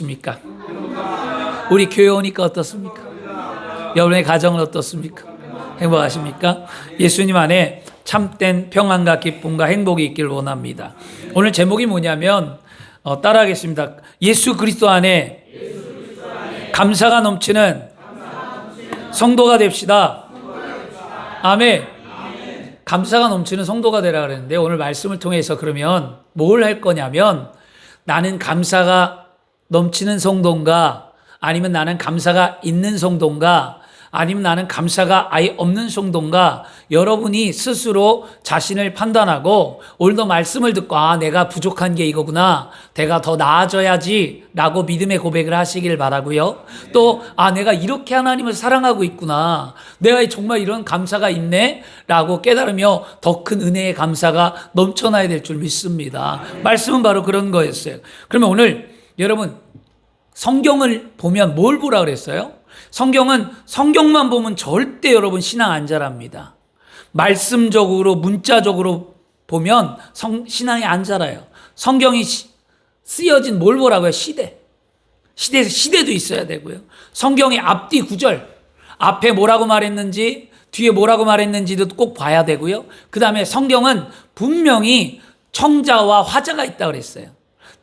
어떻습니까? 우리 교회 오니까 어떻습니까? 여러분의 가정은 어떻습니까? 행복하십니까? 예수님 안에 참된 평안과 기쁨과 행복이 있길 원합니다. 오늘 제목이 뭐냐면 따라하겠습니다. 예수 그리스도 안에 감사가 넘치는 성도가 됩시다. 아멘. 감사가 넘치는 성도가 되라 그랬는데 오늘 말씀을 통해서 그러면 뭘 할 거냐면 나는 감사가 넘치는 성도인가, 아니면 나는 감사가 있는 성도인가, 아니면 나는 감사가 아예 없는 성도인가, 여러분이 스스로 자신을 판단하고 오늘도 말씀을 듣고 내가 부족한 게 이거구나, 내가 더 나아져야지 라고 믿음의 고백을 하시길 바라고요. 또 내가 이렇게 하나님을 사랑하고 있구나, 내가 정말 이런 감사가 있네 라고 깨달으며 더 큰 은혜의 감사가 넘쳐나야 될 줄 믿습니다. 말씀은 바로 그런 거였어요. 그러면 오늘 여러분 성경을 보면 뭘 보라 그랬어요? 성경만 보면 절대 여러분 신앙 안 자랍니다. 말씀적으로 문자적으로 보면 신앙이 안 자라요. 성경이 쓰여진 뭘 보라고요? 시대도 있어야 되고요. 성경의 앞뒤 구절, 앞에 뭐라고 말했는지 뒤에 뭐라고 말했는지도 꼭 봐야 되고요. 그 다음에 성경은 분명히 청자와 화자가 있다고 그랬어요.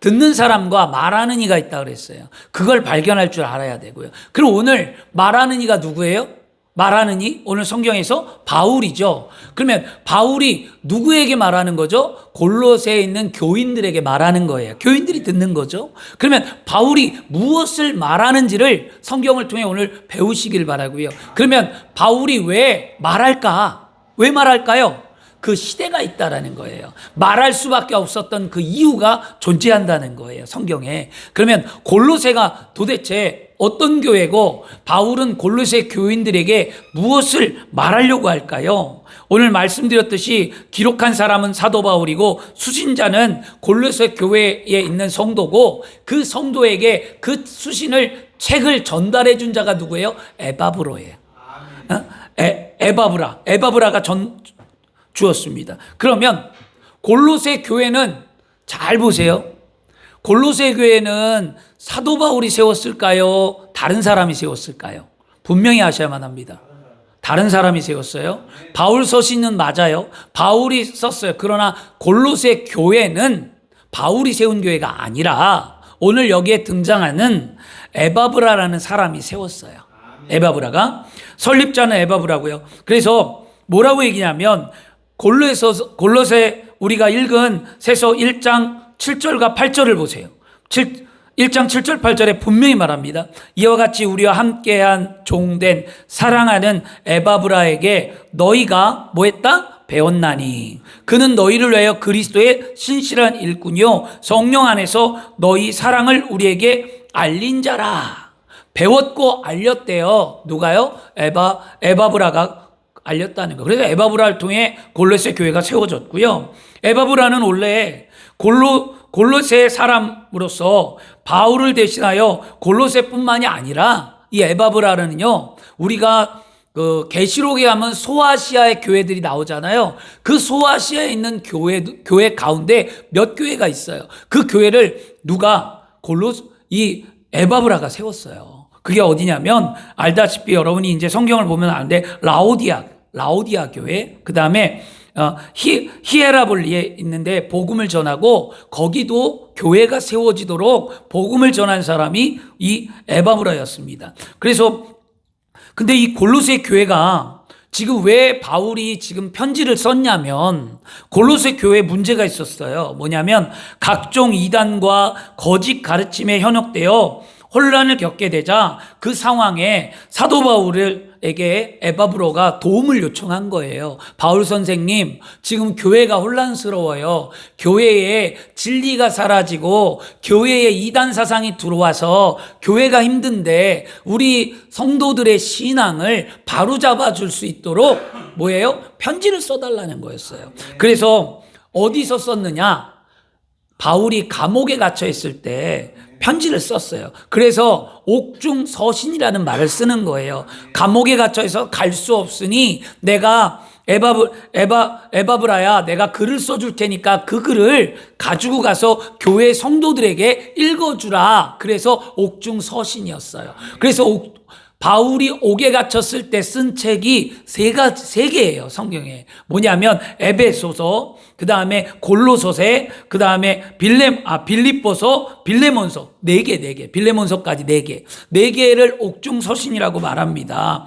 듣는 사람과 말하는 이가 있다고 그랬어요. 그걸 발견할 줄 알아야 되고요. 그럼 오늘 말하는 이가 누구예요? 말하는 이? 오늘 성경에서 바울이죠. 그러면 바울이 누구에게 말하는 거죠? 골로새에 있는 교인들에게 말하는 거예요. 교인들이 듣는 거죠. 그러면 바울이 무엇을 말하는지를 성경을 통해 오늘 배우시길 바라고요. 그러면 바울이 왜 말할까? 왜 말할까요? 그 시대가 있다라는 거예요. 말할 수밖에 없었던 그 이유가 존재한다는 거예요, 성경에. 그러면 골로새가 도대체 어떤 교회고 바울은 골로새 교인들에게 무엇을 말하려고 할까요? 오늘 말씀드렸듯이 기록한 사람은 사도 바울이고 수신자는 골로새 교회에 있는 성도고, 그 성도에게 그 수신을 책을 전달해 준 자가 누구예요? 에바브로예요. 에바브라가 주었습니다. 그러면 골로새 교회는 잘 보세요. 골로새 교회는 사도 바울이 세웠을까요? 다른 사람이 세웠을까요? 분명히 아셔야만 합니다. 다른 사람이 세웠어요. 바울 서신은 맞아요. 바울이 썼어요. 그러나 골로새 교회는 바울이 세운 교회가 아니라 오늘 여기에 등장하는 에바브라라는 사람이 세웠어요. 에바브라가. 설립자는 에바브라고요. 그래서 뭐라고 얘기냐면 골로새 우리가 읽은 세서 1장 7절과 8절을 보세요. 1장 7절 8절에 분명히 말합니다. 이와 같이 우리와 함께한 종된 사랑하는 에바브라에게 너희가 뭐했다? 배웠나니 그는 너희를 위하여 그리스도의 신실한 일꾼이요 성령 안에서 너희 사랑을 우리에게 알린 자라. 배웠고 알렸대요. 누가요? 에바브라가 알렸다는 거. 그래서 에바브라를 통해 골로새 교회가 세워졌고요. 에바브라는 원래 골로새 사람으로서 바울을 대신하여 골로새뿐만이 아니라 이 에바브라는요, 우리가 그 계시록에 가면 소아시아의 교회들이 나오잖아요. 그 소아시아에 있는 교회 가운데 몇 교회가 있어요. 그 교회를 이 에바브라가 세웠어요. 그게 어디냐면 알다시피 여러분이 이제 성경을 보면 아는데 라오디아 교회, 그 다음에 히에라볼리에 있는데 복음을 전하고 거기도 교회가 세워지도록 복음을 전한 사람이 이 에바브라였습니다. 그래서 근데 이 골로새 교회가 지금 왜 바울이 지금 편지를 썼냐면 골로새 교회에 문제가 있었어요. 뭐냐면 각종 이단과 거짓 가르침에 현혹되어 혼란을 겪게 되자 그 상황에 사도 바울에게 에바브로가 도움을 요청한 거예요. 바울 선생님, 지금 교회가 혼란스러워요. 교회에 진리가 사라지고 교회에 이단 사상이 들어와서 교회가 힘든데 우리 성도들의 신앙을 바로잡아 줄 수 있도록 편지를 써달라는 거였어요. 그래서 어디서 썼느냐? 바울이 감옥에 갇혀 있을 때 편지를 썼어요. 그래서 옥중서신이라는 말을 쓰는 거예요. 감옥에 갇혀서 갈 수 없으니 내가 에바브라야, 내가 글을 써줄 테니까 그 글을 가지고 가서 교회 성도들에게 읽어주라. 그래서 옥중 서신이었어요. 그래서 바울이 옥에 갇혔을 때 쓴 책이 세 개예요, 성경에. 뭐냐면 에베소서, 그 다음에 골로소세, 그 다음에 빌립보서, 빌레몬서, 네 개, 빌레몬서까지 네 개를 옥중 서신이라고 말합니다.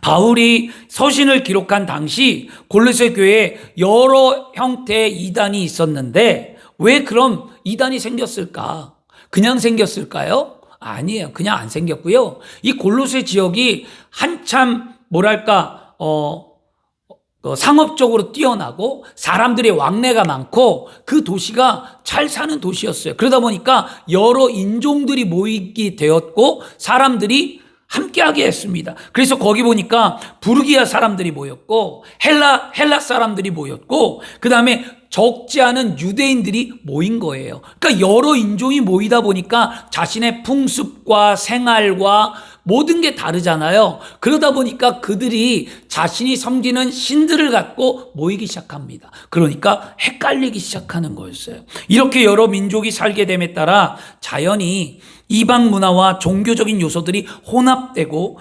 바울이 서신을 기록한 당시 골로새 교회에 여러 형태의 이단이 있었는데 왜 그럼 이단이 생겼을까? 그냥 생겼을까요? 아니에요. 그냥 안 생겼고요. 이 골로새 지역이 한참 상업적으로 뛰어나고 사람들의 왕래가 많고 그 도시가 잘 사는 도시였어요. 그러다 보니까 여러 인종들이 모이게 되었고 사람들이 함께하게 했습니다. 그래서 거기 보니까 부르기아 사람들이 모였고 헬라 사람들이 모였고 그 다음에 적지 않은 유대인들이 모인 거예요. 그러니까 여러 인종이 모이다 보니까 자신의 풍습과 생활과 모든 게 다르잖아요. 그러다 보니까 그들이 자신이 섬기는 신들을 갖고 모이기 시작합니다. 그러니까 헷갈리기 시작하는 거였어요. 이렇게 여러 민족이 살게 됨에 따라 자연히 이방 문화와 종교적인 요소들이 혼합되고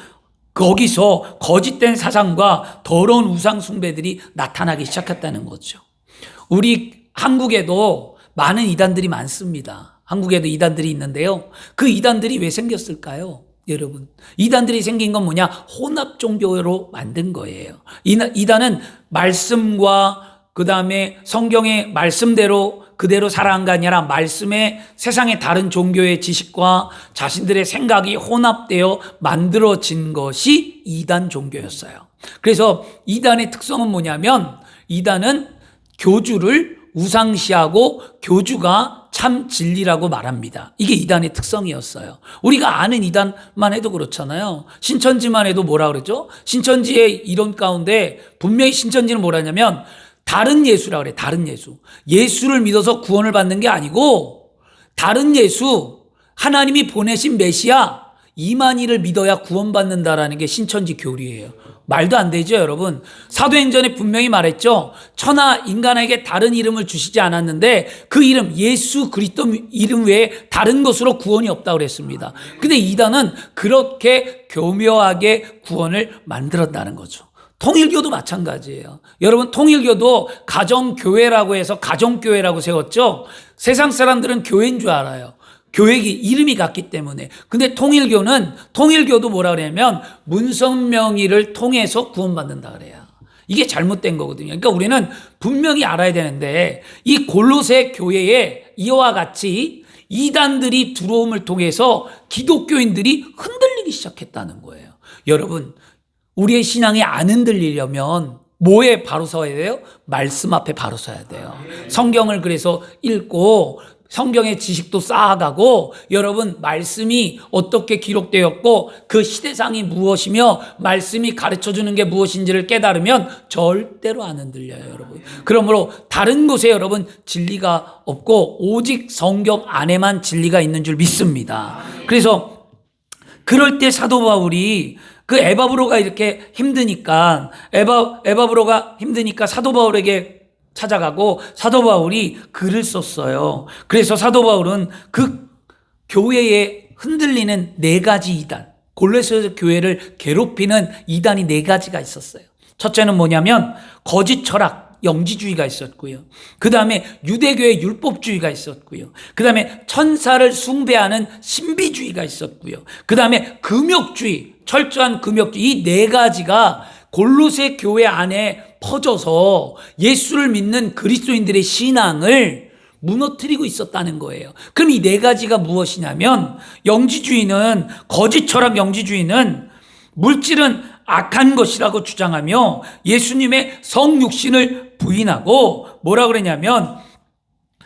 거기서 거짓된 사상과 더러운 우상 숭배들이 나타나기 시작했다는 거죠. 우리 한국에도 많은 이단들이 많습니다. 한국에도 이단들이 있는데요. 그 이단들이 왜 생겼을까요? 여러분, 이단들이 생긴 건 뭐냐? 혼합 종교로 만든 거예요. 이단은 말씀과 그 다음에 성경의 말씀대로 그대로 살아간 게 아니라 말씀에 세상의 다른 종교의 지식과 자신들의 생각이 혼합되어 만들어진 것이 이단 종교였어요. 그래서 이단의 특성은 뭐냐면 이단은 교주를 우상시하고 교주가 참 진리라고 말합니다. 이게 이단의 특성이었어요. 우리가 아는 이단만 해도 그렇잖아요. 신천지만 해도 뭐라 그러죠? 신천지의 이론 가운데 분명히 신천지는 뭐라 하냐면 다른 예수라 그래. 다른 예수. 예수를 믿어서 구원을 받는 게 아니고 다른 예수, 하나님이 보내신 메시아 이만희를 믿어야 구원받는다라는 게 신천지 교리예요. 말도 안 되죠, 여러분. 사도행전에 분명히 말했죠. 천하 인간에게 다른 이름을 주시지 않았는데 그 이름 예수 그리스도 이름 외에 다른 것으로 구원이 없다고 그랬습니다. 근데 이단은 그렇게 교묘하게 구원을 만들었다는 거죠. 통일교도 마찬가지예요. 여러분, 통일교도 가정교회라고 해서 가정교회라고 세웠죠. 세상 사람들은 교회인 줄 알아요. 교회기 이름이 같기 때문에. 근데 통일교도 뭐라 그러냐면 문성명의를 통해서 구원받는다 그래요. 이게 잘못된 거거든요. 그러니까 우리는 분명히 알아야 되는데 이 골로새 교회에 이와 같이 이단들이 들어옴을 통해서 기독교인들이 흔들리기 시작했다는 거예요. 여러분, 우리의 신앙이 안 흔들리려면 뭐에 바로 서야 돼요? 말씀 앞에 바로 서야 돼요. 성경을 그래서 읽고 성경의 지식도 쌓아가고 여러분 말씀이 어떻게 기록되었고 그 시대상이 무엇이며 말씀이 가르쳐주는 게 무엇인지를 깨달으면 절대로 안 흔들려요, 여러분. 그러므로 다른 곳에 여러분 진리가 없고 오직 성경 안에만 진리가 있는 줄 믿습니다. 그래서 그럴 때 사도 바울이 그 에바브로가 이렇게 힘드니까 에바브로가 힘드니까 사도 바울에게 찾아가고 사도 바울이 글을 썼어요. 그래서 사도 바울은 그 교회에 흔들리는 네 가지 이단, 골로새 교회를 괴롭히는 이단이 네 가지가 있었어요. 첫째는 뭐냐면 거짓 철학, 영지주의가 있었고요. 그 다음에 유대교의 율법주의가 있었고요. 그 다음에 천사를 숭배하는 신비주의가 있었고요. 그 다음에 금욕주의, 철저한 금욕주의, 이 네 가지가 골로새 교회 안에 퍼져서 예수를 믿는 그리스도인들의 신앙을 무너뜨리고 있었다는 거예요. 그럼 이 네 가지가 무엇이냐면 영지주의는, 거짓 철학 영지주의는 물질은 악한 것이라고 주장하며 예수님의 성육신을 부인하고 뭐라 그러냐면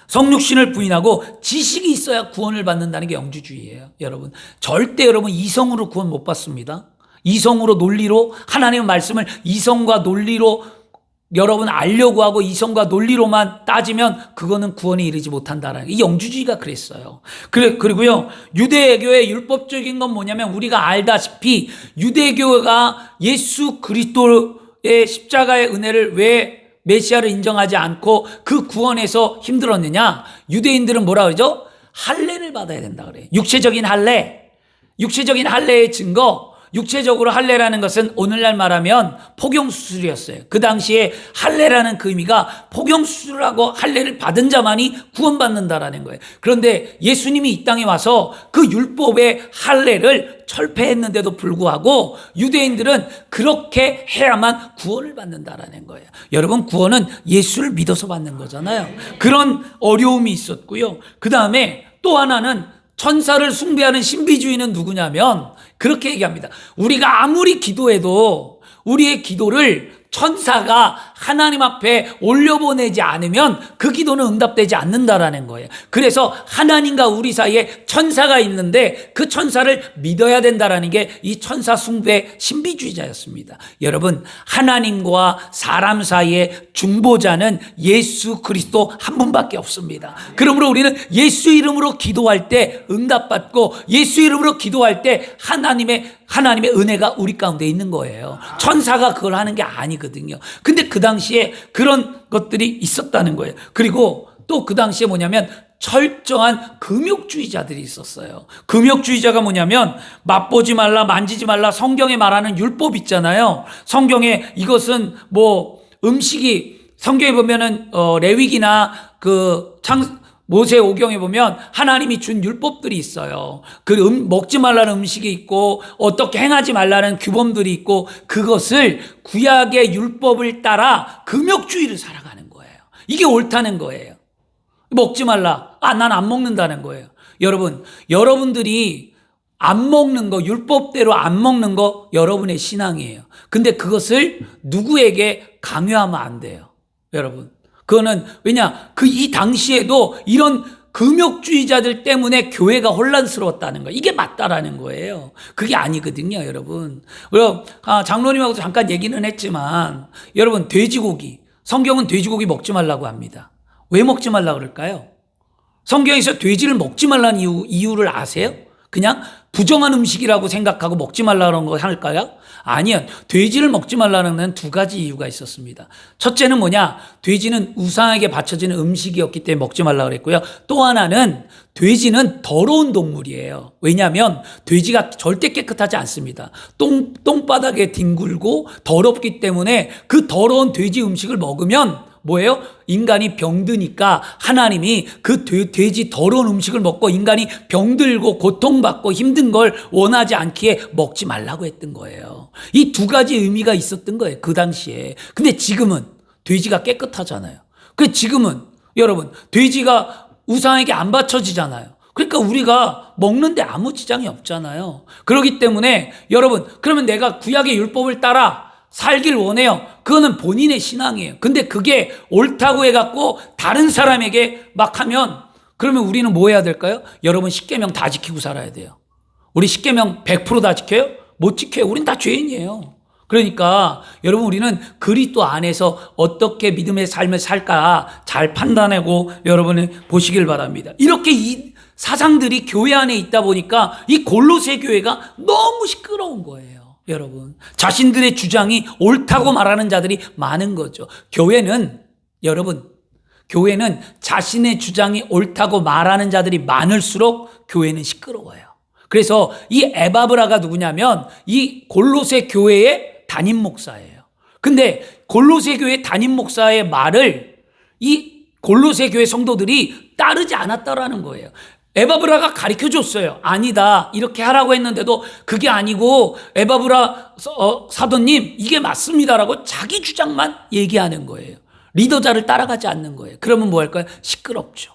성육신을 부인하고 지식이 있어야 구원을 받는다는 게 영지주의예요. 여러분, 절대 여러분 이성으로 구원 못 받습니다. 이성으로 논리로 하나님의 말씀을 이성과 논리로 여러분 알려고 하고 이성과 논리로만 따지면 그거는 구원에 이르지 못한다라는 이 영주주의가 그랬어요. 그리고요, 유대교의 율법적인 건 뭐냐면 우리가 알다시피 유대교가 예수 그리스도의 그리스도의 십자가의 은혜를 왜 메시아를 인정하지 않고 그 구원에서 힘들었느냐? 유대인들은 뭐라 그러죠? 할례를 받아야 된다 그래요. 육체적인 할례. 육체적인 할례의 증거. 육체적으로 할례라는 것은 오늘날 말하면 포경수술이었어요. 그 당시에 할례라는 그 의미가 포경수술하고 할례를 받은 자만이 구원받는다라는 거예요. 그런데 예수님이 이 땅에 와서 그 율법의 할례를 철폐했는데도 불구하고 유대인들은 그렇게 해야만 구원을 받는다라는 거예요. 여러분, 구원은 예수를 믿어서 받는 거잖아요. 그런 어려움이 있었고요. 그 다음에 또 하나는 천사를 숭배하는 신비주의는 누구냐면 그렇게 얘기합니다. 우리가 아무리 기도해도 우리의 기도를 천사가 하나님 앞에 올려보내지 않으면 그 기도는 응답되지 않는다라는 거예요. 그래서 하나님과 우리 사이에 천사가 있는데 그 천사를 믿어야 된다라는 게 이 천사 숭배 신비주의자였습니다. 여러분, 하나님과 사람 사이의 중보자는 예수 그리스도 한 분밖에 없습니다. 그러므로 우리는 예수 이름으로 기도할 때 응답받고 예수 이름으로 기도할 때 하나님의 은혜가 우리 가운데 있는 거예요. 천사가 그걸 하는 게 아니거든요. 근데 그 당시에 그런 것들이 있었다는 거예요. 그리고 또 그 당시에 뭐냐면 철저한 금욕주의자들이 있었어요. 금욕주의자가 뭐냐면 맛보지 말라, 만지지 말라, 성경에 말하는 율법 있잖아요. 성경에 이것은 뭐 음식이 성경에 보면은 레위기나 모세 오경에 보면 하나님이 준 율법들이 있어요. 먹지 말라는 음식이 있고 어떻게 행하지 말라는 규범들이 있고 그것을 구약의 율법을 따라 금욕주의를 살아가는 거예요. 이게 옳다는 거예요. 먹지 말라. 난 안 먹는다는 거예요. 여러분들이 안 먹는 거, 율법대로 안 먹는 거 여러분의 신앙이에요. 근데 그것을 누구에게 강요하면 안 돼요. 여러분. 그거는 이 당시에도 이런 금욕주의자들 때문에 교회가 혼란스러웠다는 거예요. 이게 맞다라는 거예요. 그게 아니거든요, 여러분. 장로님하고도 잠깐 얘기는 했지만 여러분, 돼지고기, 성경은 돼지고기 먹지 말라고 합니다. 왜 먹지 말라고 그럴까요? 성경에서 돼지를 먹지 말라는 이유를 아세요? 그냥 부정한 음식이라고 생각하고 먹지 말라는 거 할까요? 아니요. 돼지를 먹지 말라는 건 두 가지 이유가 있었습니다. 첫째는 뭐냐? 돼지는 우상에게 바쳐지는 음식이었기 때문에 먹지 말라고 그랬고요. 또 하나는 돼지는 더러운 동물이에요. 왜냐하면 돼지가 절대 깨끗하지 않습니다. 똥바닥에 뒹굴고 더럽기 때문에 그 더러운 돼지 음식을 먹으면 뭐예요? 인간이 병드니까 하나님이 그 돼지 더러운 음식을 먹고 인간이 병들고 고통받고 힘든 걸 원하지 않기에 먹지 말라고 했던 거예요. 이 두 가지 의미가 있었던 거예요. 그 당시에. 근데 지금은 돼지가 깨끗하잖아요. 그 지금은 여러분, 돼지가 우상에게 안 바쳐지잖아요. 그러니까 우리가 먹는데 아무 지장이 없잖아요. 그렇기 때문에 여러분, 그러면 내가 구약의 율법을 따라 살길 원해요. 그거는 본인의 신앙이에요. 근데 그게 옳다고 해갖고 다른 사람에게 막 하면 그러면 우리는 뭐 해야 될까요? 여러분, 십계명 다 지키고 살아야 돼요. 우리 십계명 100% 다 지켜요? 못 지켜요. 우린 다 죄인이에요. 그러니까 여러분, 우리는 그리스도 안에서 어떻게 믿음의 삶을 살까 잘 판단하고 여러분이 보시길 바랍니다. 이렇게 이 사상들이 교회 안에 있다 보니까 이 골로새 교회가 너무 시끄러운 거예요. 여러분, 자신들의 주장이 옳다고 말하는 자들이 많은 거죠. 교회는 자신의 주장이 옳다고 말하는 자들이 많을수록 교회는 시끄러워요. 그래서 이 에바브라가 누구냐면 이 골로새 교회의 담임 목사예요. 근데 골로새 교회 담임 목사의 말을 이 골로새 교회 성도들이 따르지 않았다라는 거예요. 에바브라가 가르쳐 줬어요. 아니다, 이렇게 하라고 했는데도 그게 아니고 에바브라 사도님 이게 맞습니다라고 자기 주장만 얘기하는 거예요. 리더자를 따라가지 않는 거예요. 그러면 뭐 할까요? 시끄럽죠.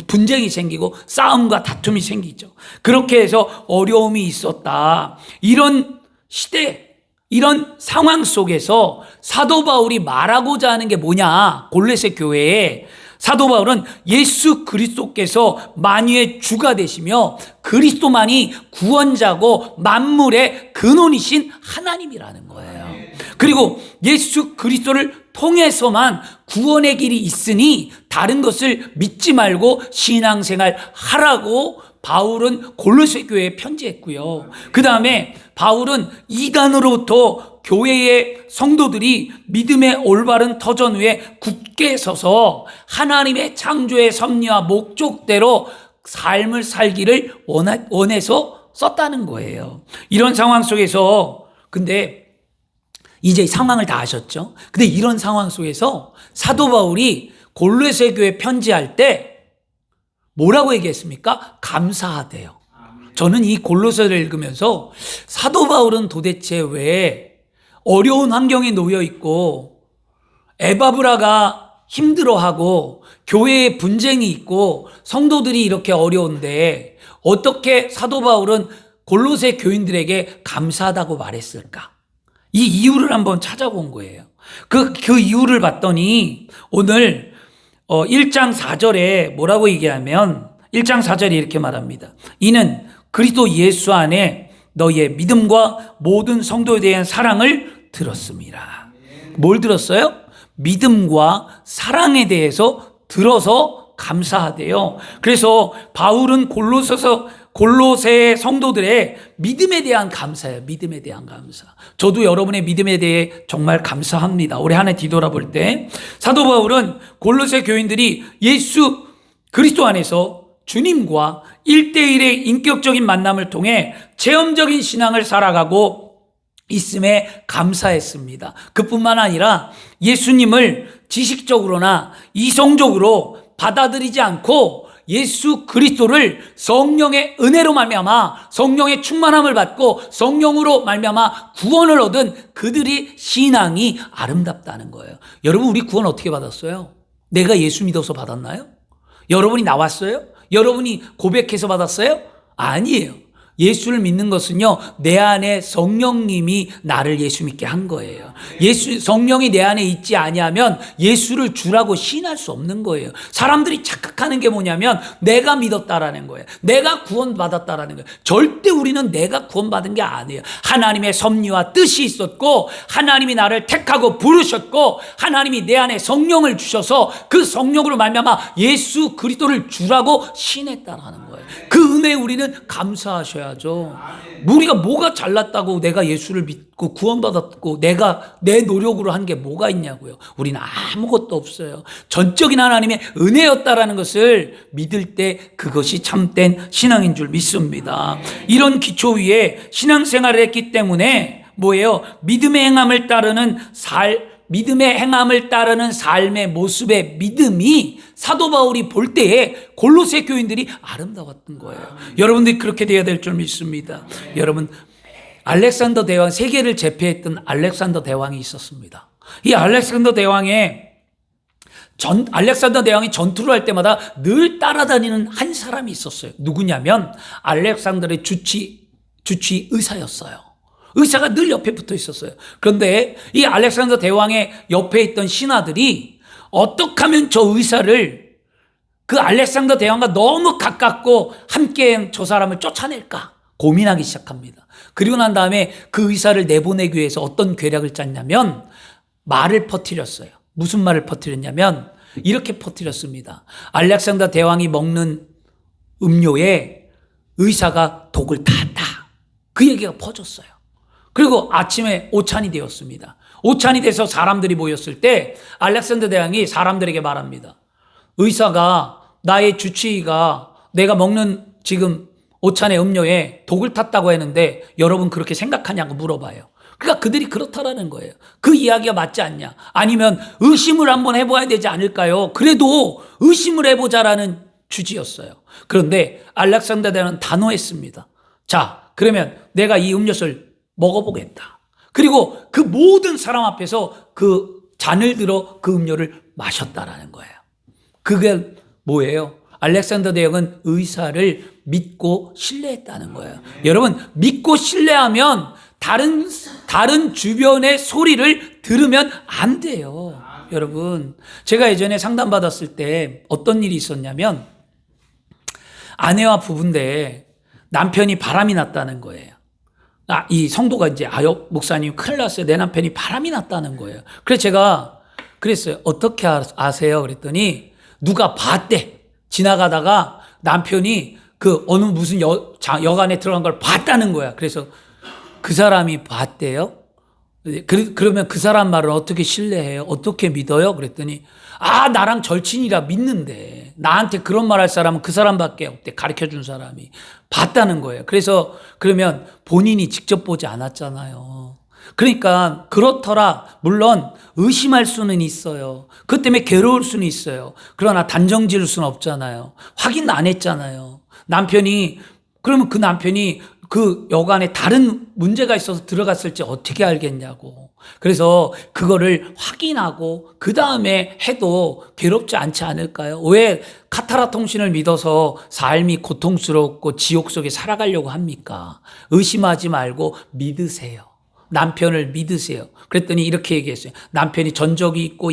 분쟁이 생기고 싸움과 다툼이 생기죠. 그렇게 해서 어려움이 있었다. 이런 시대, 이런 상황 속에서 사도 바울이 말하고자 하는 게 뭐냐? 골로새 교회에 사도 바울은 예수 그리스도께서 만유의 주가 되시며 그리스도만이 구원자고 만물의 근원이신 하나님이라는 거예요. 그리고 예수 그리스도를 통해서만 구원의 길이 있으니 다른 것을 믿지 말고 신앙생활 하라고 바울은 골로새 교회에 편지했고요. 그 다음에 바울은 이단으로부터 교회의 성도들이 믿음의 올바른 터전 위에 굳게 서서 하나님의 창조의 섭리와 목적대로 삶을 살기를 원해서 썼다는 거예요. 이런 상황 속에서 근데 이제 상황을 다 아셨죠? 근데 이런 상황 속에서 사도 바울이 골로새 교회 편지할 때 뭐라고 얘기했습니까? 감사하대요. 저는 이 골로새를 읽으면서 사도 바울은 도대체 왜 어려운 환경에 놓여 있고 에바브라가 힘들어하고 교회에 분쟁이 있고 성도들이 이렇게 어려운데 어떻게 사도 바울은 골로새 교인들에게 감사하다고 말했을까? 이 이유를 한번 찾아본 거예요. 그 이유를 봤더니 오늘 1장 4절에 뭐라고 얘기하면 1장 4절에 이렇게 말합니다. 이는 그리스도 예수 안에 너희의 믿음과 모든 성도에 대한 사랑을 들었습니다. 뭘 들었어요? 믿음과 사랑에 대해서 들어서 감사하대요. 그래서 바울은 골로새 성도들의 믿음에 대한 감사예요. 믿음에 대한 감사. 저도 여러분의 믿음에 대해 정말 감사합니다. 올해 한 해 뒤돌아볼 때 사도 바울은 골로새 교인들이 예수 그리스도 안에서 주님과 1대1의 인격적인 만남을 통해 체험적인 신앙을 살아가고 있음에 감사했습니다. 그뿐만 아니라 예수님을 지식적으로나 이성적으로 받아들이지 않고 예수 그리스도를 성령의 은혜로 말미암아 성령의 충만함을 받고 성령으로 말미암아 구원을 얻은 그들의 신앙이 아름답다는 거예요. 여러분, 우리 구원 어떻게 받았어요? 내가 예수 믿어서 받았나요? 여러분이 나왔어요? 여러분이 고백해서 받았어요? 아니에요. 예수를 믿는 것은요, 내 안에 성령님이 나를 예수 믿게 한 거예요. 성령이 내 안에 있지 아니하면 예수를 주라고 시인할 수 없는 거예요. 사람들이 착각하는 게 뭐냐면 내가 믿었다라는 거예요. 내가 구원받았다라는 거예요. 절대 우리는 내가 구원받은 게 아니에요. 하나님의 섭리와 뜻이 있었고 하나님이 나를 택하고 부르셨고 하나님이 내 안에 성령을 주셔서 그 성령으로 말미암아 예수 그리스도를 주라고 시인했다라는 거예요. 그 은혜에 우리는 감사하셔야죠. 우리가 뭐가 잘났다고 내가 예수를 믿고 구원받았고 내가 내 노력으로 한 게 뭐가 있냐고요. 우리는 아무것도 없어요. 전적인 하나님의 은혜였다라는 것을 믿을 때 그것이 참된 신앙인 줄 믿습니다. 이런 기초 위에 신앙생활을 했기 때문에 뭐예요? 믿음의 행함을 따르는 삶의 모습의 믿음이 사도 바울이 볼 때에 골로새 교인들이 아름다웠던 거예요. 여러분들이 그렇게 돼야 될 줄 믿습니다. 여러분, 알렉산더 대왕, 세계를 제패했던 알렉산더 대왕이 있었습니다. 이 알렉산더 대왕이 전투를 할 때마다 늘 따라다니는 한 사람이 있었어요. 누구냐면 알렉산더의 주치 의사였어요. 의사가 늘 옆에 붙어 있었어요. 그런데 이 알렉산더 대왕의 옆에 있던 신하들이 어떻게 하면 저 의사를 그 알렉산더 대왕과 너무 가깝고 함께 저 사람을 쫓아낼까 고민하기 시작합니다. 그리고 난 다음에 그 의사를 내보내기 위해서 어떤 계략을 짰냐면 말을 퍼뜨렸어요. 무슨 말을 퍼뜨렸냐면 이렇게 퍼뜨렸습니다. 알렉산더 대왕이 먹는 음료에 의사가 독을 탔다. 그 얘기가 퍼졌어요. 그리고 아침에 오찬이 되었습니다. 오찬이 돼서 사람들이 모였을 때 알렉산더 대왕이 사람들에게 말합니다. 의사가 나의 주치의가 내가 먹는 지금 오찬의 음료에 독을 탔다고 했는데 여러분 그렇게 생각하냐고 물어봐요. 그러니까 그들이 그렇다라는 거예요. 그 이야기가 맞지 않냐? 아니면 의심을 한번 해봐야 되지 않을까요? 그래도 의심을 해보자라는 취지였어요. 그런데 알렉산더 대왕은 단호했습니다. 자, 그러면 내가 이 음료수를 먹어보겠다. 그리고 그 모든 사람 앞에서 그 잔을 들어 그 음료를 마셨다라는 거예요. 그게 뭐예요? 알렉산더 대왕은 의사를 믿고 신뢰했다는 거예요. 여러분, 믿고 신뢰하면 다른 주변의 소리를 들으면 안 돼요. 여러분, 제가 예전에 상담받았을 때 어떤 일이 있었냐면 아내와 부부인데 남편이 바람이 났다는 거예요. 이 성도가 이제 목사님 큰일 났어요. 내 남편이 바람이 났다는 거예요. 그래서 제가 그랬어요. 어떻게 아세요? 그랬더니 누가 봤대. 지나가다가 남편이 그 어느 무슨 여관에 들어간 걸 봤다는 거야. 그래서 그 사람이 봤대요. 그러면 그 사람 말을 어떻게 신뢰해요? 어떻게 믿어요? 그랬더니 나랑 절친이라 믿는데 나한테 그런 말 할 사람은 그 사람밖에 없대. 가르쳐준 사람이 봤다는 거예요. 그래서 그러면 본인이 직접 보지 않았잖아요. 그러니까 그렇더라. 물론 의심할 수는 있어요. 그 때문에 괴로울 수는 있어요. 그러나 단정 지을 수는 없잖아요. 확인 안 했잖아요. 그러면 그 남편이 그 여관에 다른 문제가 있어서 들어갔을지 어떻게 알겠냐고. 그래서 그거를 확인하고 그 다음에 해도 괴롭지 않지 않을까요? 왜 카타라 통신을 믿어서 삶이 고통스럽고 지옥 속에 살아가려고 합니까? 의심하지 말고 믿으세요. 남편을 믿으세요. 그랬더니 이렇게 얘기했어요. 남편이 전적이 있고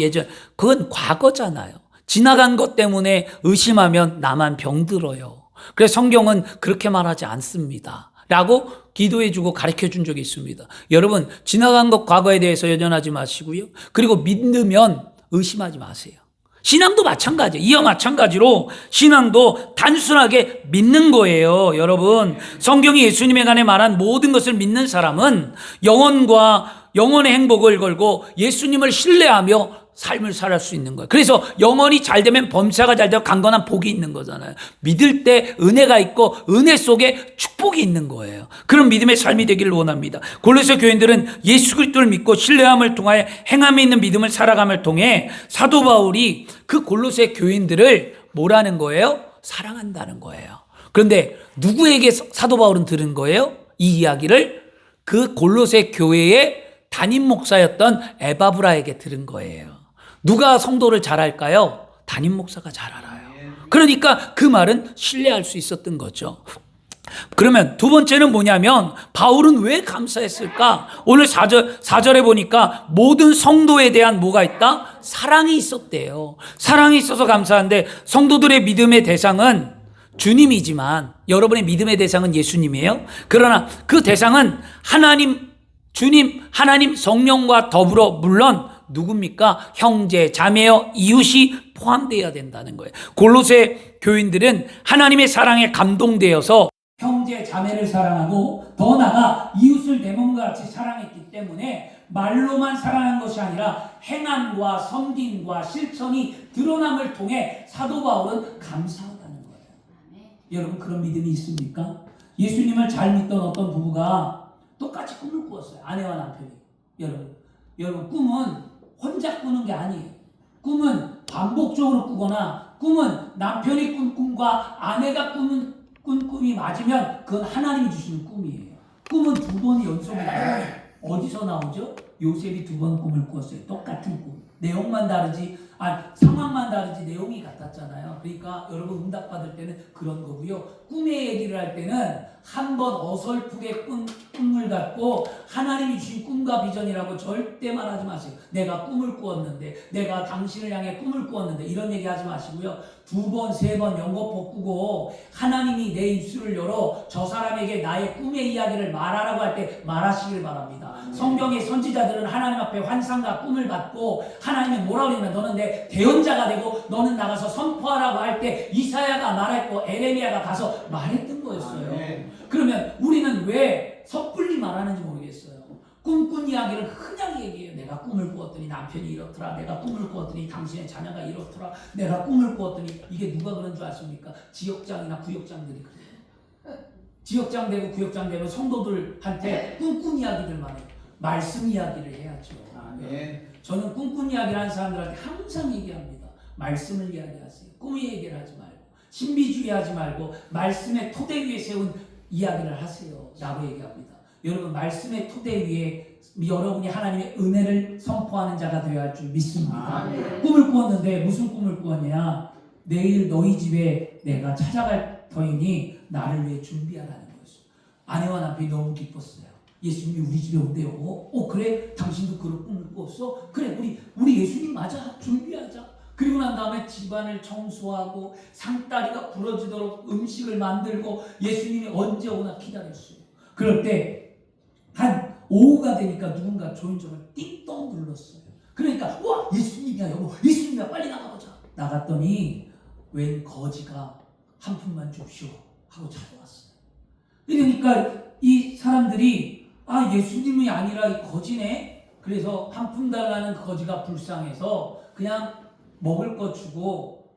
그건 과거잖아요. 지나간 것 때문에 의심하면 나만 병들어요. 그래서 성경은 그렇게 말하지 않습니다. 라고 기도해주고 가르쳐준 적이 있습니다. 여러분, 지나간 것 과거에 대해서 연연하지 마시고요. 그리고 믿으면 의심하지 마세요. 신앙도 마찬가지예요. 이와 마찬가지로 신앙도 단순하게 믿는 거예요. 여러분, 성경이 예수님에 관해 말한 모든 것을 믿는 사람은 영혼의 행복을 걸고 예수님을 신뢰하며 삶을 살아갈 수 있는 거예요. 그래서 영혼이 잘 되면 범사가 잘 되고 강건한 복이 있는 거잖아요. 믿을 때 은혜가 있고 은혜 속에 축복이 있는 거예요. 그런 믿음의 삶이 되기를 원합니다. 골로새 교인들은 예수 그리스도를 믿고 신뢰함을 통하여 행함에 있는 믿음을 살아감을 통해 사도 바울이 그 골로새 교인들을 뭐라는 거예요? 사랑한다는 거예요. 그런데 누구에게 사도 바울은 들은 거예요? 이 이야기를 그 골로새 교회의 담임 목사였던 에바브라에게 들은 거예요. 누가 성도를 잘 알까요? 담임 목사가 잘 알아요. 그러니까 그 말은 신뢰할 수 있었던 거죠. 그러면 두 번째는 뭐냐면 바울은 왜 감사했을까? 오늘 4절에 보니까 모든 성도에 대한 뭐가 있다? 사랑이 있었대요. 사랑이 있어서 감사한데 성도들의 믿음의 대상은 주님이지만 여러분의 믿음의 대상은 예수님이에요. 그러나 그 대상은 주님, 하나님, 성령과 더불어 물론 누굽니까? 형제, 자매여, 이웃이 포함되어야 된다는 거예요. 골로새 교인들은 하나님의 사랑에 감동되어서 형제, 자매를 사랑하고 더 나아가 이웃을 내 몸과 같이 사랑했기 때문에 말로만 사랑한 것이 아니라 행함과 섬김과 실천이 드러남을 통해 사도 바울은 감사하다는 거예요. 여러분 그런 믿음이 있습니까? 예수님을 잘 믿던 어떤 부부가 똑같이 꿈을 꾸었어요. 아내와 남편이. 여러분 꿈은 혼자 꾸는 게 아니에요. 꿈은 반복적으로 꾸거나 꿈은 남편이 꾼 꿈과 아내가 꾼 꿈이 맞으면 그건 하나님이 주시는 꿈이에요. 꿈은 두 번이 연속이 나와요. 어디서 나오죠? 요셉이 두 번 꿈을 꾸었어요. 똑같은 꿈. 내용만 다르지, 상황만 다르지 내용이 같았잖아요. 그러니까 여러분 응답받을 때는 그런 거고요. 꿈의 얘기를 할 때는 한 번 어설프게 꿈을 갖고 하나님이 주신 꿈과 비전이라고 절대 말하지 마세요. 내가 꿈을 꾸었는데, 내가 당신을 향해 꿈을 꾸었는데 이런 얘기 하지 마시고요. 두 번, 세 번 연거푸 꾸고 하나님이 내 입술을 열어 저 사람에게 나의 꿈의 이야기를 말하라고 할 때 말하시길 바랍니다. 성경의 선지자들은 하나님 앞에 환상과 꿈을 받고 하나님이 뭐라고 그러냐면 너는 내 대언자가 되고 너는 나가서 선포하라고 할 때 이사야가 말했고 에레미야가 가서 말했던 거였어요. 그러면 우리는 왜 섣불리 말하는지 모르겠어요. 꿈꾼 이야기를 그냥 얘기해요. 내가 꿈을 꾸었더니 남편이 이렇더라. 내가 꿈을 꾸었더니 당신의 자녀가 이렇더라. 내가 꿈을 꾸었더니 이게 누가 그런 줄 아십니까? 지역장이나 구역장들이 그래요. 지역장 되고 구역장 되면 성도들한테 꿈꾼 이야기들만 해요. 말씀 이야기를 해야죠. 저는 꿈꾼 이야기를 하는 사람들한테 항상 얘기합니다. 말씀을 이야기하세요. 꿈의 얘기를 하지 말고 신비주의 하지 말고 말씀의 토대 위에 세운 이야기를 하세요. 라고 얘기합니다. 여러분 말씀의 토대 위에 여러분이 하나님의 은혜를 선포하는 자가 되어야 할 줄 믿습니다. 꿈을 꾸었는데 무슨 꿈을 꾸었냐? 내일 너희 집에 내가 찾아갈 터이니 나를 위해 준비하라는 거였어요. 아내와 남편이 너무 기뻤어요. 예수님이 우리 집에 온대요. 그래? 당신도 그런 꿈을 꾸었어? 그래 우리 예수님 맞아. 준비하자. 그리고 난 다음에 집안을 청소하고 상다리가 부러지도록 음식을 만들고 예수님이 언제 오나 기다렸어요. 그럴 때 한 오후가 되니까 누군가 조인종을 띵동 눌렀어요. 그러니까 와 예수님이야 여보, 예수님이야 빨리 나가보자. 나갔더니 웬 거지가 한 푼만 줍쇼 하고 찾아왔어요. 그러니까 이 사람들이 예수님이 아니라 이 거지네. 그래서 한 푼 달라는 그 거지가 불쌍해서 그냥 먹을 거 주고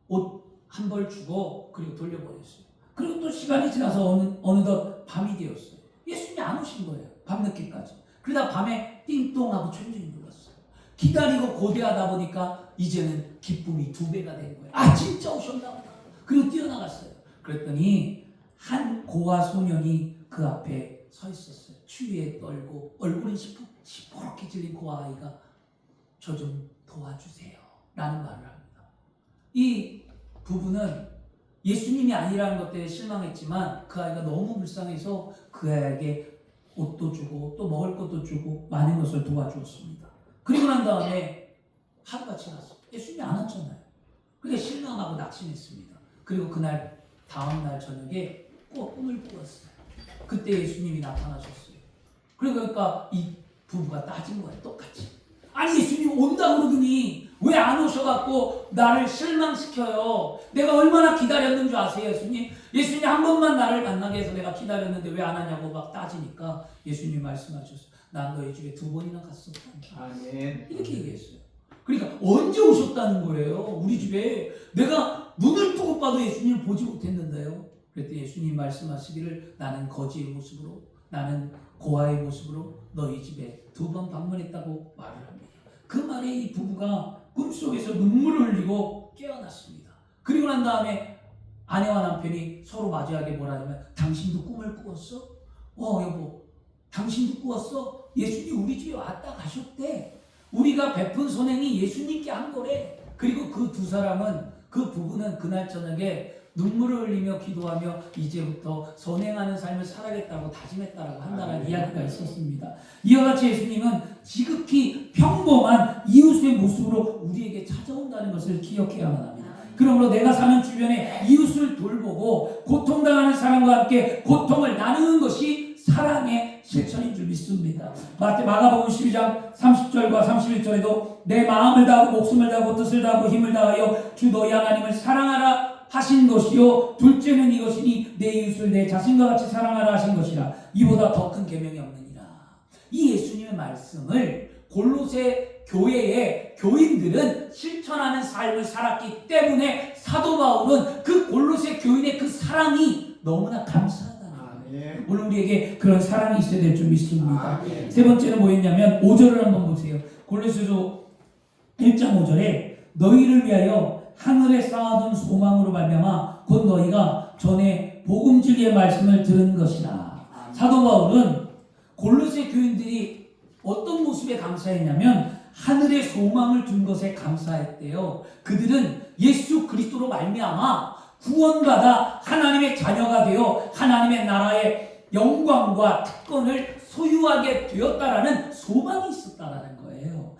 옷 한 벌 주고 그리고 돌려보냈어요. 그리고 또 시간이 지나서 어느덧 밤이 되었어요. 예수님이 안 오신 거예요. 밤늦게까지. 그러다 밤에 띵동하고 천둥이 불었어요. 기다리고 고대하다 보니까 이제는 기쁨이 2배가 된 거예요. 진짜 오셨나 보다. 그리고 뛰어나갔어요. 그랬더니 한 고아 소년이 그 앞에 서 있었어요. 추위에 떨고 얼굴이 시퍼렇게 질린 고아 아이가 저 좀 도와주세요 라는 말을 합니다. 이 부부는 예수님이 아니라는 것 때문에 실망했지만 그 아이가 너무 불쌍해서 그 아이에게 옷도 주고 또 먹을 것도 주고 많은 것을 도와주었습니다. 그리고 난 다음에 하루가 지났어요. 예수님이 안 왔잖아요. 그게 실망하고 낙심했습니다. 그리고 그날 다음날 저녁에 꿈을 꾸었어요. 그때 예수님이 나타나셨어요. 그러니까 이 부부가 따진 거예요. 똑같이. 예수님 온다고 그러더니 왜 안 오셔갖고 나를 실망시켜요? 내가 얼마나 기다렸는 줄 아세요, 예수님? 예수님 한 번만 나를 만나게 해서 내가 기다렸는데 왜 안 하냐고 막 따지니까 예수님 말씀하셨어요. 난 너희 집에 2번이나 갔었다. 아멘. 이렇게 얘기했어요. 그러니까 언제 오셨다는 거예요? 우리 집에 내가 눈을 뜨고 봐도 예수님을 보지 못했는데요. 그랬더니 예수님 말씀하시기를 나는 거지의 모습으로, 나는 고아의 모습으로 너희 집에 2번 방문했다고 말을 합니다. 그 말에 이 부부가 꿈속에서 눈물을 흘리고 깨어났습니다. 그리고 난 다음에 아내와 남편이 서로 마주하게 뭐라냐면 당신도 꿈을 꾸었어? 여보 당신도 꾸었어? 예수님 우리 집에 왔다 가셨대. 우리가 베푼 선행이 예수님께 한 거래. 그리고 그 두 사람은, 그 부부는 그날 저녁에 눈물을 흘리며 기도하며 이제부터 선행하는 삶을 살아야겠다고 다짐했다라고 한다는 이야기가 있었습니다. 이와 같이 예수님은 지극히 평범한 이웃의 모습으로 우리에게 찾아온다는 것을 기억해야만 합니다. 그러므로 내가 사는 주변에 이웃을 돌보고 고통당하는 사람과 함께 고통을 나누는 것이 사랑의 실천인 줄 믿습니다. 마가복음 12장 30절과 31절에도 내 마음을 다하고 목숨을 다하고 뜻을 다하고 힘을 다하여 주 너희 하나님을 사랑하라 하신 것이요 둘째는 이것이니 내 이웃을 내 자신과 같이 사랑하라 하신 것이라. 이보다 더 큰 계명이 없느니라. 이 예수님의 말씀을 골로새 교회의 교인들은 실천하는 삶을 살았기 때문에 사도 바울은 그 골로새 교인의 그 사랑이 너무나 감사하다. 오늘 우리에게 그런 사랑이 있어야 될 줄 믿습니다. 세 번째는 뭐였냐면 5절을 한번 보세요. 골로새서 1장 5절에 너희를 위하여 하늘에 쌓아둔 소망으로 말미암아 곧 너희가 전에 복음 진리의 말씀을 들은 것이라. 사도 바울은 골로새 교인들이 어떤 모습에 감사했냐면 하늘에 소망을 둔 것에 감사했대요. 그들은 예수 그리스도로 말미암아 구원받아 하나님의 자녀가 되어 하나님의 나라의 영광과 특권을 소유하게 되었다라는 소망이 있었다라는 거예요.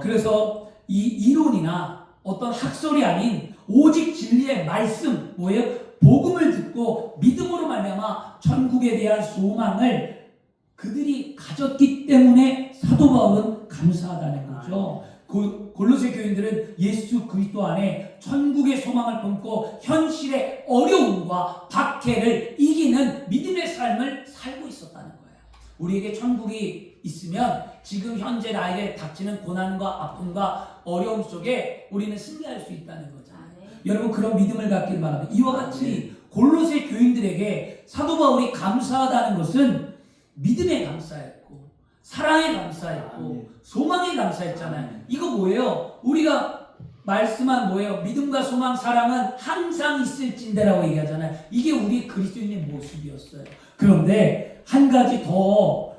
그래서 이 이론이나 어떤 학설이 아닌 오직 진리의 말씀, 뭐예요? 복음을 듣고 믿음으로 말미암아 천국에 대한 소망을 그들이 가졌기 때문에 사도 바울은 감사하다는 거죠. 골로새 교인들은 예수 그리스도 안에 천국의 소망을 품고 현실의 어려움과 박해를 이기는 믿음의 삶을 살고 있었다는 거예요. 우리에게 천국이 있으면 지금 현재 나에게 닥치는 고난과 아픔과 어려움 속에 우리는 승리할 수 있다는 거죠. 여러분 그런 믿음을 갖길 바랍니다. 이와 같이 골로새 교인들에게 사도 바울이 감사하다는 것은 믿음에 감사했고 사랑에 감사했고 소망에 감사했잖아요. 이거 뭐예요? 우리가 말씀한 뭐예요? 믿음과 소망, 사랑은 항상 있을진대라고 얘기하잖아요. 이게 우리 그리스도인의 모습이었어요. 그런데 한 가지 더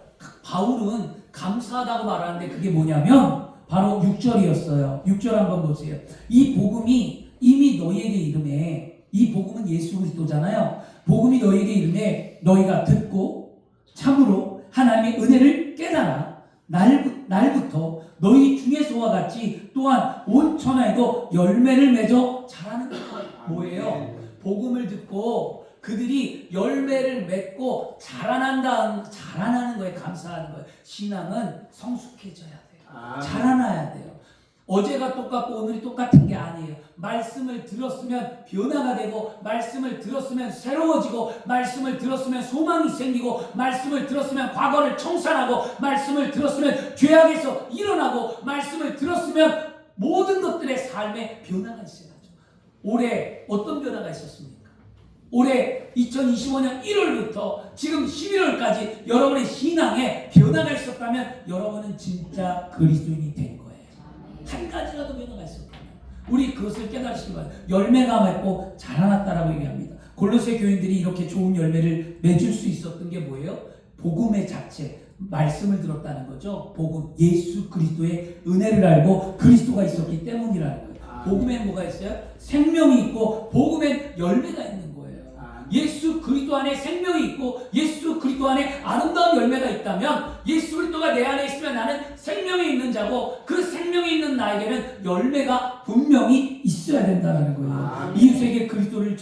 바울은 감사하다고 말하는데 그게 뭐냐면 바로 6절이었어요. 6절 한번 보세요. 이 복음이 이미 너희에게 이름에, 이 복음은 예수 그리스도잖아요. 복음이 너희에게 이름에 너희가 듣고 참으로 하나님의 은혜를 깨달아 날부터 너희 중에서와 같이 또한 온 천하에도 열매를 맺어 자라는 것. 뭐예요? 복음을 듣고 그들이 열매를 맺고 자라나는 거에 감사하는 거예요. 신앙은 성숙해져야 돼요. 자라나야 돼요. 어제가 똑같고 오늘이 똑같은 게 아니에요. 말씀을 들었으면 변화가 되고, 말씀을 들었으면 새로워지고, 말씀을 들었으면 소망이 생기고, 말씀을 들었으면 과거를 청산하고, 말씀을 들었으면 죄악에서 일어나고, 말씀을 들었으면 모든 것들의 삶에 변화가 있어야죠. 올해 어떤 변화가 있었습니까? 올해 2025년 1월부터 지금 11월까지 여러분의 신앙에 변화가 있었다면 여러분은 진짜 그리스도인이 된 거예요. 한 가지라도 변화가 있었다면 우리 그것을 깨달으시기 바랍니다. 열매가 맺고 자라났다라고 얘기합니다. 골로새 교인들이 이렇게 좋은 열매를 맺을 수 있었던 게 뭐예요? 복음의 자체, 말씀을 들었다는 거죠. 복음, 예수 그리스도의 은혜를 알고 그리스도가 있었기 때문이라는 거예요. 복음에 뭐가 있어요? 생명이 있고 복음엔 열매가 있는 거예요. 예수 그리스도 안에 생명이 있고 예수 그리스도 안에 아름다운 열매가 있다면, 예수 그리스도가 내 안에 있으면 나는 생명이 있는 자고, 그 생명이 있는 나에게는 열매가 분명히 있어야 된다는 거예요. 이웃에게 그리스도를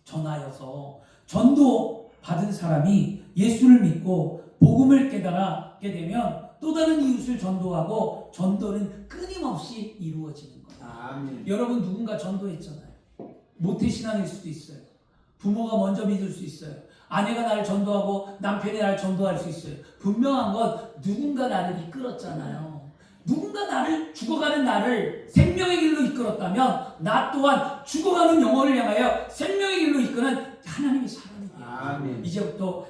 전하여서 전도 받은 사람이 예수를 믿고 복음을 깨달게 되면 또 다른 이웃을 전도하고, 전도는 끊임없이 이루어지는 거예요. 여러분 누군가 전도했잖아요. 모태신앙일 수도 있어요. 부모가 먼저 믿을 수 있어요. 아내가 나를 전도하고 남편이 나를 전도할 수 있어요. 분명한 건 누군가 나를 이끌었잖아요. 누군가 나를, 죽어가는 나를 생명의 길로 이끌었다면 나 또한 죽어가는 영혼을 향하여 생명의 길로 이끄는 하나님의 사람이에요. 이제부터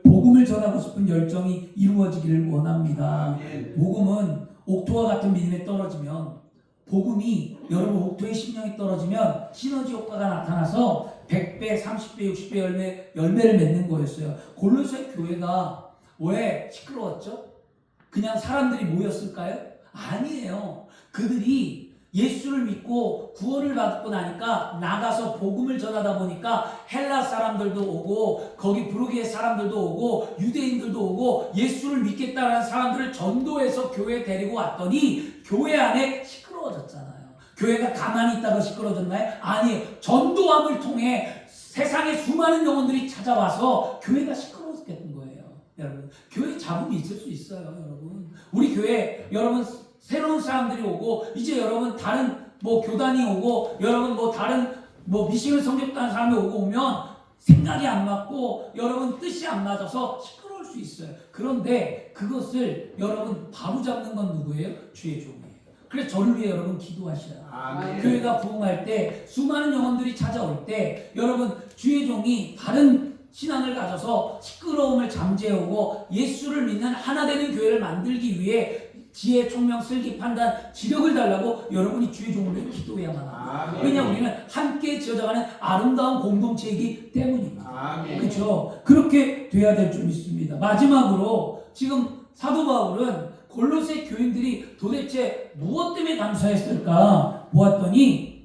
복음을 전하고 싶은 열정이 이루어지기를 원합니다. 복음은 옥토와 같은 믿음에 떨어지면, 복음이 여러분 옥토의 심령이 떨어지면 시너지 효과가 나타나서 100배, 30배, 60배 열매를 맺는 거였어요. 골로새 교회가 왜 시끄러웠죠? 그냥 사람들이 모였을까요? 아니에요. 그들이 예수를 믿고 구원을 받고 나니까 나가서 복음을 전하다 보니까 헬라 사람들도 오고, 거기 브루기의 사람들도 오고, 유대인들도 오고, 예수를 믿겠다는 사람들을 전도해서 교회에 데리고 왔더니 교회 안에 시끄러워졌잖아요. 교회가 가만히 있다가 시끄러워졌나요? 아니에요. 전도함을 통해 세상에 수많은 영혼들이 찾아와서 교회가 시끄러워졌던 거예요. 여러분, 교회 잡음이 있을 수 있어요. 여러분, 우리 교회 여러분 새로운 사람들이 오고, 이제 여러분 다른 교단이 오고, 여러분 다른 미신을 섬겼다는 사람이 오면 생각이 안 맞고 여러분 뜻이 안 맞아서 시끄러울 수 있어요. 그런데 그것을 여러분 바로잡는 건 누구예요? 주의 종이에요. 그래서 저를 위해 여러분 기도하셔요. 교회가 부흥할 때, 수많은 영혼들이 찾아올 때 여러분 주의 종이 다른 신앙을 가져서 시끄러움을 잠재우고 예수를 믿는 하나 되는 교회를 만들기 위해 지혜, 총명, 슬기, 판단, 지력을 달라고 여러분이 주의 종을 기도해야만 합니다. 왜냐하면 우리는 함께 지어져가는 아름다운 공동체이기 때문입니다. 그렇죠? 그렇게 돼야 될 줄 믿습니다. 마지막으로 지금 사도 바울은 골로새 교인들이 도대체 무엇 때문에 감사했을까 보았더니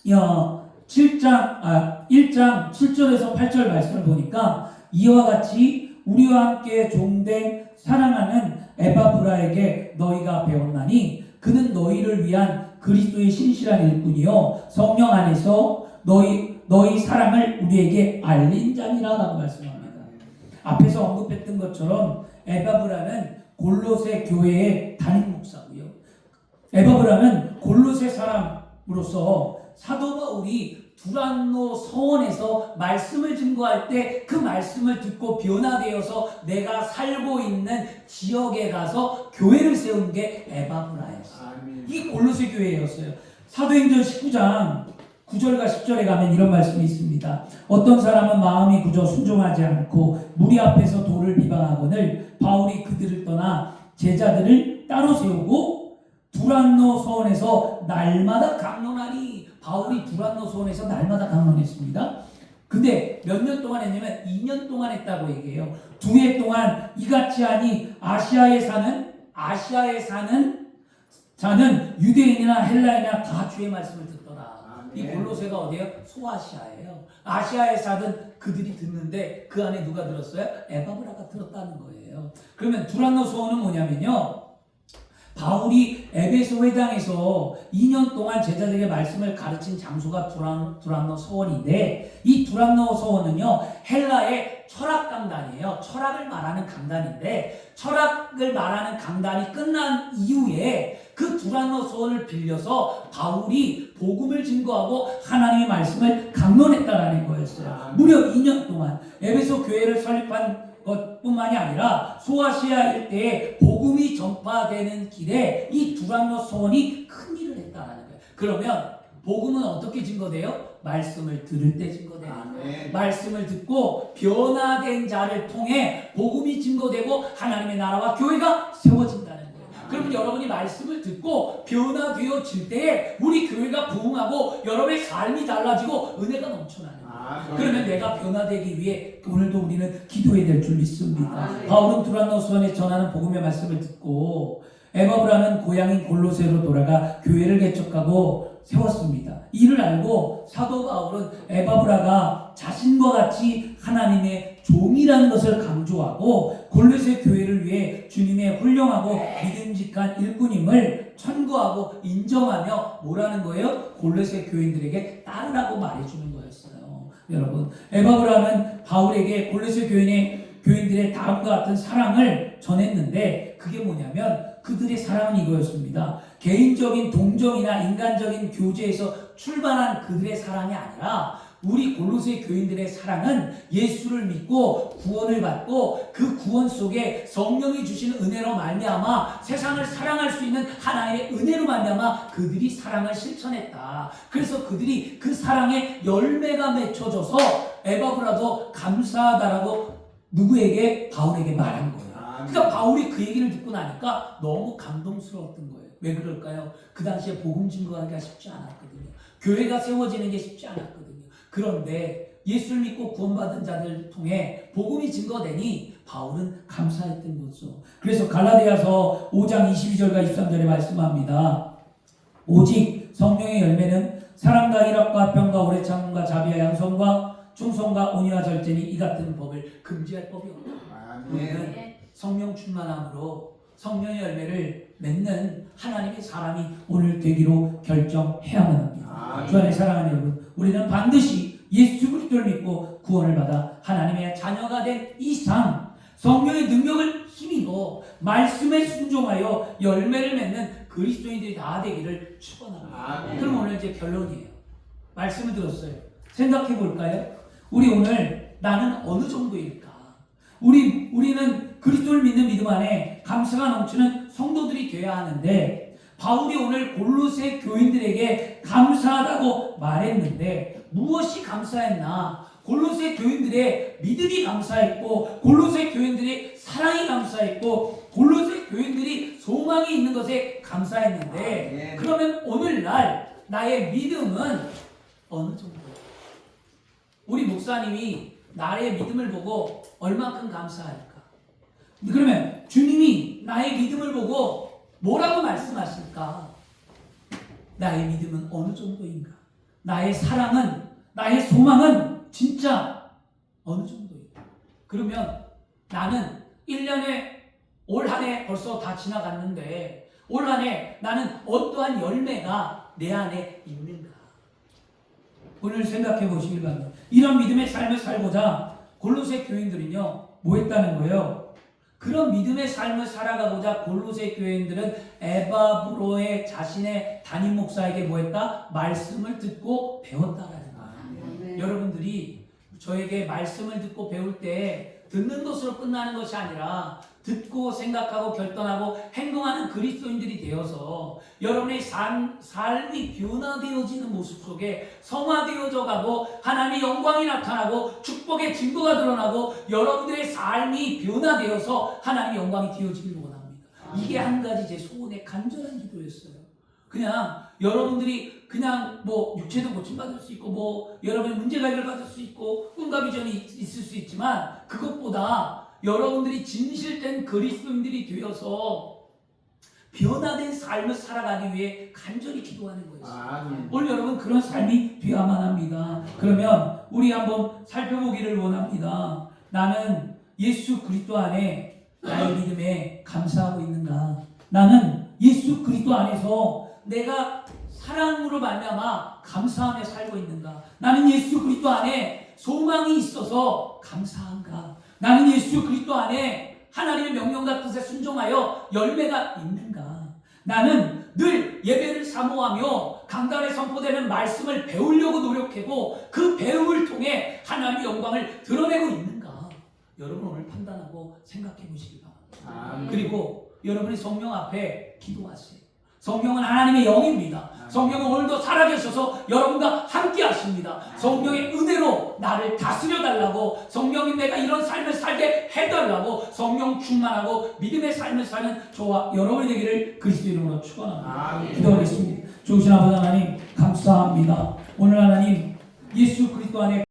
1장 7절에서 8절 말씀을 보니까, 이와 같이 우리와 함께 종된 사랑하는 에바브라에게 너희가 배웠나니 그는 너희를 위한 그리스도의 신실한 일꾼이요 성령 안에서 너희 사랑을 우리에게 알린 자니라 라고 말씀합니다. 앞에서 언급했던 것처럼 에바브라는 골로새 교회의 담임 목사고요. 에바브라는 골로새 사람으로서 사도 바울이 두란노 서원에서 말씀을 증거할 때 그 말씀을 듣고 변화되어서 내가 살고 있는 지역에 가서 교회를 세운 게 에바브라였어요. 이 골로새 교회였어요. 사도행전 19장 9절과 10절에 가면 이런 말씀이 있습니다. 어떤 사람은 마음이 굳어 순종하지 않고 무리 앞에서 도를 비방하거늘 바울이 그들을 떠나 제자들을 따로 세우고 두란노 서원에서 날마다 강론하니, 바울이 두란노 서원에서 날마다 강론했습니다. 근데 몇 년 동안 했냐면 2년 동안 했다고 얘기해요. 2해 동안 이같이 하니 아시아에 사는 자는 유대인이나 헬라인이나 다 주의 말씀을 듣더라. 이 골로새가 어디예요? 소아시아예요. 아시아에 사는 그들이 듣는데 그 안에 누가 들었어요? 에바브라가 들었다는 거예요. 그러면 두란노 서원은 뭐냐면요, 바울이 에베소 회당에서 2년 동안 제자들에게 말씀을 가르친 장소가 두란노 서원인데, 이 두란노 서원은요 헬라의 철학 강단이에요. 철학을 말하는 강단인데, 철학을 말하는 강단이 끝난 이후에 그 두란노 서원을 빌려서 바울이 복음을 증거하고 하나님의 말씀을 강론했다라는 거였어요. 무려 2년 동안 에베소 교회를 설립한 것뿐만이 아니라 소아시아 일대에 복음이 전파되는 길에 이 두란노 서원이 큰 일을 했다라는 거예요. 그러면 복음은 어떻게 증거돼요? 말씀을 들을 때 증거돼요. 말씀을 듣고 변화된 자를 통해 복음이 증거되고 하나님의 나라와 교회가 세워진다는 거예요. 그러면 여러분이 말씀을 듣고 변화되어질 때에 우리 교회가 부흥하고 여러분의 삶이 달라지고 은혜가 넘쳐나는 거예요. 그러면 내가 변화되기 위해 오늘도 우리는 기도해야 될 줄 믿습니다. 바울은 두란노 서원에 전하는 복음의 말씀을 듣고 에바브라는 고향인 골로새로 돌아가 교회를 개척하고 세웠습니다. 이를 알고 사도 바울은 에바브라가 자신과 같이 하나님의 종이라는 것을 강조하고 골로새 교회를 위해 주님의 훌륭하고 믿음직한 일꾼임을 천거하고 인정하며 뭐라는 거예요? 골로새 교인들에게 따르라고 말해주는 거였어요. 여러분, 에바브라는 바울에게 골로새 교인들의 다음과 같은 사랑을 전했는데, 그게 뭐냐면 그들의 사랑은 이거였습니다. 개인적인 동정이나 인간적인 교제에서 출발한 그들의 사랑이 아니라 우리 골로새 교인들의 사랑은 예수를 믿고 구원을 받고 그 구원 속에 성령이 주시는 은혜로 말미암아 세상을 사랑할 수 있는 하나님의 은혜로 말미암아 그들이 사랑을 실천했다. 그래서 그들이 그 사랑의 열매가 맺혀져서 에바브라도 감사하다라고 누구에게? 바울에게 말한 거예요. 그러니까 바울이 그 얘기를 듣고 나니까 너무 감동스러웠던 거예요. 왜 그럴까요? 그 당시에 복음 증거하기가 쉽지 않았거든요. 교회가 세워지는 게 쉽지 않았거든요. 그런데 예수를 믿고 구원받은 자들 통해 복음이 증거되니 바울은 감사했던 거죠. 그래서 갈라디아서 5장 22절과 23절에 말씀합니다. 오직 성령의 열매는 사랑과 희락과 화평과 오래 참음과 자비와 양선과 충성과 온유와 절제니 이 같은 법을 금지할 법이 없다. 우리는 성령 충만함으로 성령의 열매를 맺는 하나님의 사람이 오늘 되기로 결정해야만 합니다. 주 안에 사랑하는 여러분, 우리는 반드시 예수 그리스도를 믿고 구원을 받아 하나님의 자녀가 된 이상 성령의 능력을 힘입어 말씀에 순종하여 열매를 맺는 그리스도인들이 다 되기를 축원합니다. 그럼 오늘 이제 결론이에요. 말씀을 들었어요. 생각해 볼까요? 우리 오늘 나는 어느 정도일까? 우리는 그리스도를 믿는 믿음 안에 감사가 넘치는 성도들이 되어야 하는데, 바울이 오늘 골로새 교인들에게 감사하다고 말했는데 무엇이 감사했나? 골로새 교인들의 믿음이 감사했고, 골로새 교인들의 사랑이 감사했고, 골로새 교인들이 소망이 있는 것에 감사했는데, 그러면 오늘날 나의 믿음은 어느 정도예요? 우리 목사님이 나의 믿음을 보고 얼만큼 감사할까? 그러면 주님이 나의 믿음을 보고 뭐라고 말씀하실까? 나의 믿음은 어느 정도인가? 나의 사랑은, 나의 소망은 진짜 어느 정도인가? 그러면 나는 1년에 올 한 해 벌써 다 지나갔는데 올 한 해 나는 어떠한 열매가 내 안에 있는가? 오늘 생각해 보시길 바랍니다. 이런 믿음의 삶을 살고자 골로새 교인들은요 뭐 했다는 거예요? 그런 믿음의 삶을 살아가고자 골로새 교인들은 에바브로의 자신의 담임 목사에게 뭐 했다? 말씀을 듣고 배웠다라는 거예요. 여러분들이 저에게 말씀을 듣고 배울 때 듣는 것으로 끝나는 것이 아니라 듣고 생각하고 결단하고 행동하는 그리스도인들이 되어서 여러분의 삶이 변화되어지는 모습 속에 성화되어져 가고 하나님의 영광이 나타나고 축복의 증거가 드러나고 여러분들의 삶이 변화되어서 하나님의 영광이 되어지길 원합니다. 이게 한 가지 제 소원의 간절한 기도였어요. 그냥 여러분들이 그냥 뭐 육체도 고침받을 수 있고 뭐 여러분의 문제가 해결받을 수 있고 꿈과 비전이 있을 수 있지만 그것보다 여러분들이 진실된 그리스도인들이 되어서 변화된 삶을 살아가기 위해 간절히 기도하는 거예요. 오늘 여러분 그런 삶이 되어야만 합니다. 그러면 우리 한번 살펴보기를 원합니다. 나는 예수 그리스도 안에 나의 믿음에 감사하고 있는가? 나는 예수 그리스도 안에서 내가 사랑으로 말미암아 감사하며 살고 있는가? 나는 예수 그리스도 안에 소망이 있어서 감사한가? 나는 예수 그리스도 안에 하나님의 명령과 뜻에 순종하여 열매가 있는가? 나는 늘 예배를 사모하며 강단에 선포되는 말씀을 배우려고 노력하고 그 배움을 통해 하나님의 영광을 드러내고 있는가? 여러분 오늘 판단하고 생각해 보시기 바랍니다. 그리고 여러분이 성령 앞에 기도하세요. 성령은 하나님의 영입니다. 성령은 오늘도 살아계셔서 여러분과 함께 하십니다. 성령의 은혜로 나를 다스려 달라고, 성령이 내가 이런 삶을 살게 해달라고 성령 충만하고 믿음의 삶을 사는 저와 여러분이 되기를 그리스도 이름으로 축원합니다. 기도하겠습니다. 좋으신 아버지 하나님 감사합니다. 오늘 하나님 예수 그리스도 안에